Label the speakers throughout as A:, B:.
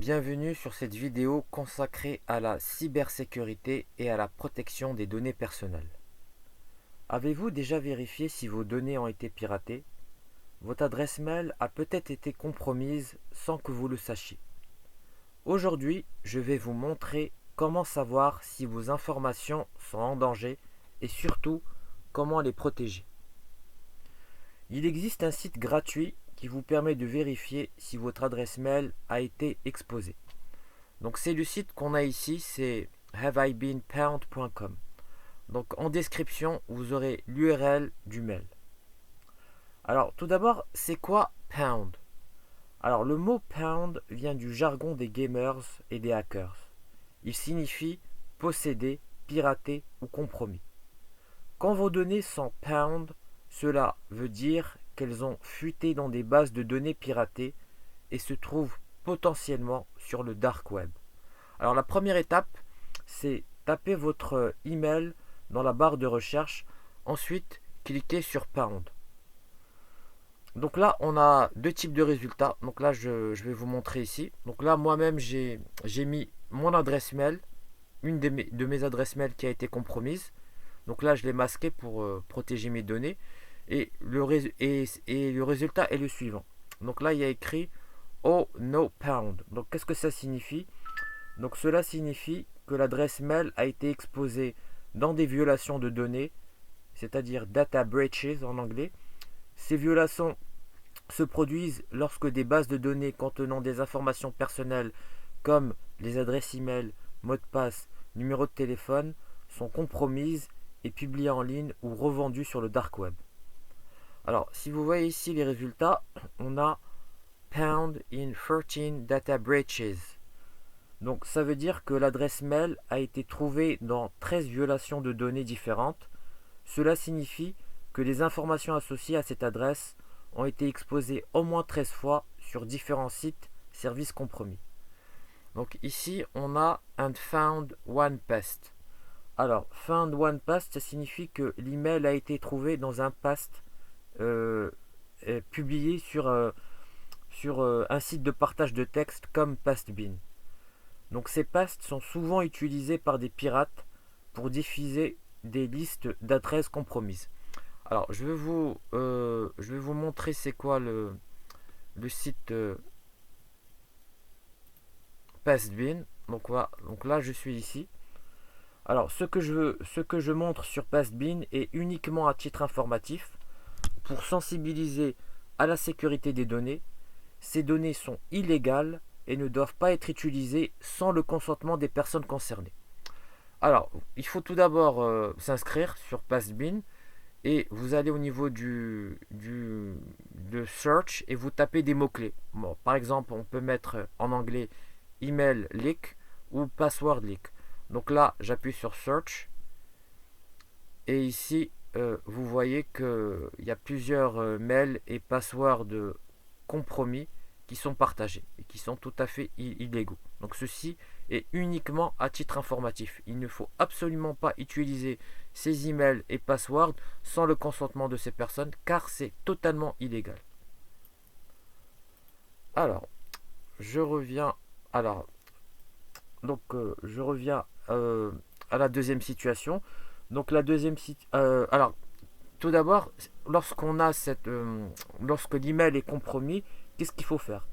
A: Bienvenue sur cette vidéo consacrée à la cybersécurité et à la protection des données personnelles. Avez-vous déjà vérifié si vos données ont été piratées? Votre adresse mail a peut-être été compromise sans que vous le sachiez. Aujourd'hui, je vais vous montrer comment savoir si vos informations sont en danger et surtout comment les protéger. Il existe un site gratuit qui vous permet de vérifier si votre adresse mail a été exposée. Donc c'est le site qu'on a ici, c'est haveibeenpwned.com. Donc en description, vous aurez l'URL du mail. Alors tout d'abord, c'est quoi pound? Alors le mot pound vient du jargon des gamers et des hackers. Il signifie posséder, pirater ou compromis. Quand vos données sont pound, cela veut dire qu'elles ont fuité dans des bases de données piratées et se trouvent potentiellement sur le dark web. Alors la première étape, c'est taper votre email dans la barre de recherche. Ensuite, cliquez sur Pound. Donc là, on a deux types de résultats. Donc là, je vais vous montrer ici. Donc là, moi-même, j'ai mis mon adresse mail, une de mes adresses mail qui a été compromise. Donc là, je l'ai masqué pour protéger mes données. Et le résultat est le suivant. Donc là, il y a écrit Oh no pound. Donc qu'est-ce que ça signifie? Donc cela signifie que l'adresse mail a été exposée dans des violations de données, c'est-à-dire data breaches en anglais. Ces violations se produisent lorsque des bases de données contenant des informations personnelles comme les adresses email, mots de passe, numéros de téléphone sont compromises et publiées en ligne ou revendues sur le dark web. Alors, si vous voyez ici les résultats, on a Pound in 13 data breaches. Donc ça veut dire que l'adresse mail a été trouvée dans 13 violations de données différentes. Cela signifie que les informations associées à cette adresse ont été exposées au moins 13 fois sur différents sites, services compromis. Donc ici, on a and found one past. Alors, found one past, ça signifie que l'email a été trouvé dans un past publié sur un site de partage de texte comme Pastbin. Donc ces pastes sont souvent utilisés par des pirates pour diffuser des listes d'adresses compromises. Alors je vais vous montrer c'est quoi le site Pastbin. Donc là je suis ici. Alors ce que je montre sur Pastbin est uniquement à titre informatif pour sensibiliser à la sécurité des données. Ces données sont illégales et ne doivent pas être utilisées sans le consentement des personnes concernées. Alors, il faut tout d'abord s'inscrire sur Pastbin et vous allez au niveau de search et vous tapez des mots-clés. Bon, par exemple, on peut mettre en anglais email leak ou password leak. Donc là, j'appuie sur search et ici, vous voyez qu'il y a plusieurs mails et passwords compromis qui sont partagés et qui sont tout à fait illégaux. Donc ceci est uniquement à titre informatif. Il ne faut absolument pas utiliser ces emails et passwords sans le consentement de ces personnes car c'est totalement illégal. Alors, je reviens alors je reviens à la deuxième situation. Donc la deuxième alors tout d'abord, lorsque l'email est compromis, qu'est-ce qu'il faut faire?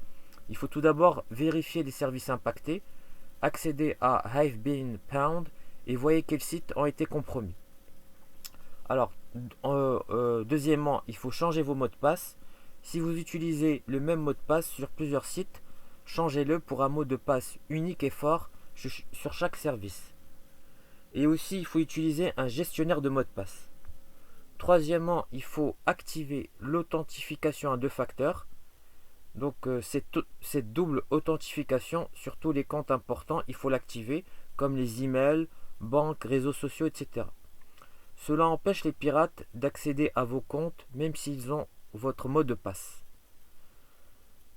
A: Il faut tout d'abord vérifier les services impactés, accéder à HiveBeenPound et voyez quels sites ont été compromis. Alors, deuxièmement, il faut changer vos mots de passe. Si vous utilisez le même mot de passe sur plusieurs sites, changez-le pour un mot de passe unique et fort sur chaque service. Et aussi, il faut utiliser un gestionnaire de mots de passe. Troisièmement, il faut activer l'authentification à deux facteurs. Donc cette double authentification sur tous les comptes importants, il faut l'activer, comme les emails, banques, réseaux sociaux, etc. Cela empêche les pirates d'accéder à vos comptes, même s'ils ont votre mot de passe.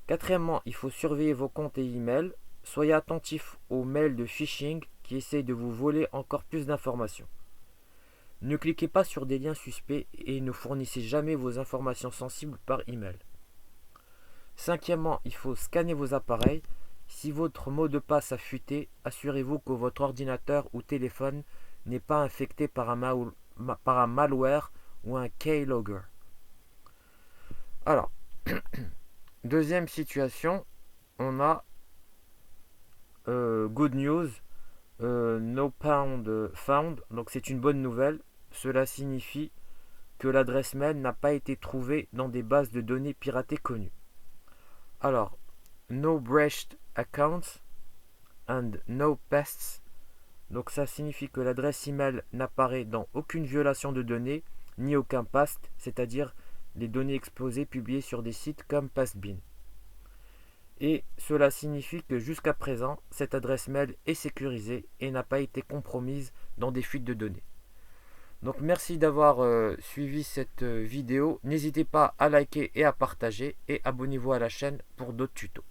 A: Quatrièmement, il faut surveiller vos comptes et emails. Soyez attentif aux mails de phishing qui essayent de vous voler encore plus d'informations. Ne cliquez pas sur des liens suspects et ne fournissez jamais vos informations sensibles par email. Cinquièmement, il faut scanner vos appareils. Si votre mot de passe a fuité, assurez-vous que votre ordinateur ou téléphone n'est pas infecté par un malware ou un keylogger. Alors, deuxième situation, on a good news, no pound found, donc c'est une bonne nouvelle. Cela signifie que l'adresse mail n'a pas été trouvée dans des bases de données piratées connues. Alors, no breached accounts and no pests, donc ça signifie que l'adresse email n'apparaît dans aucune violation de données, ni aucun past, c'est-à-dire les données exposées publiées sur des sites comme Pastebin. Et cela signifie que jusqu'à présent, cette adresse mail est sécurisée et n'a pas été compromise dans des fuites de données. Donc merci d'avoir suivi cette vidéo. N'hésitez pas à liker et à partager et abonnez-vous à la chaîne pour d'autres tutos.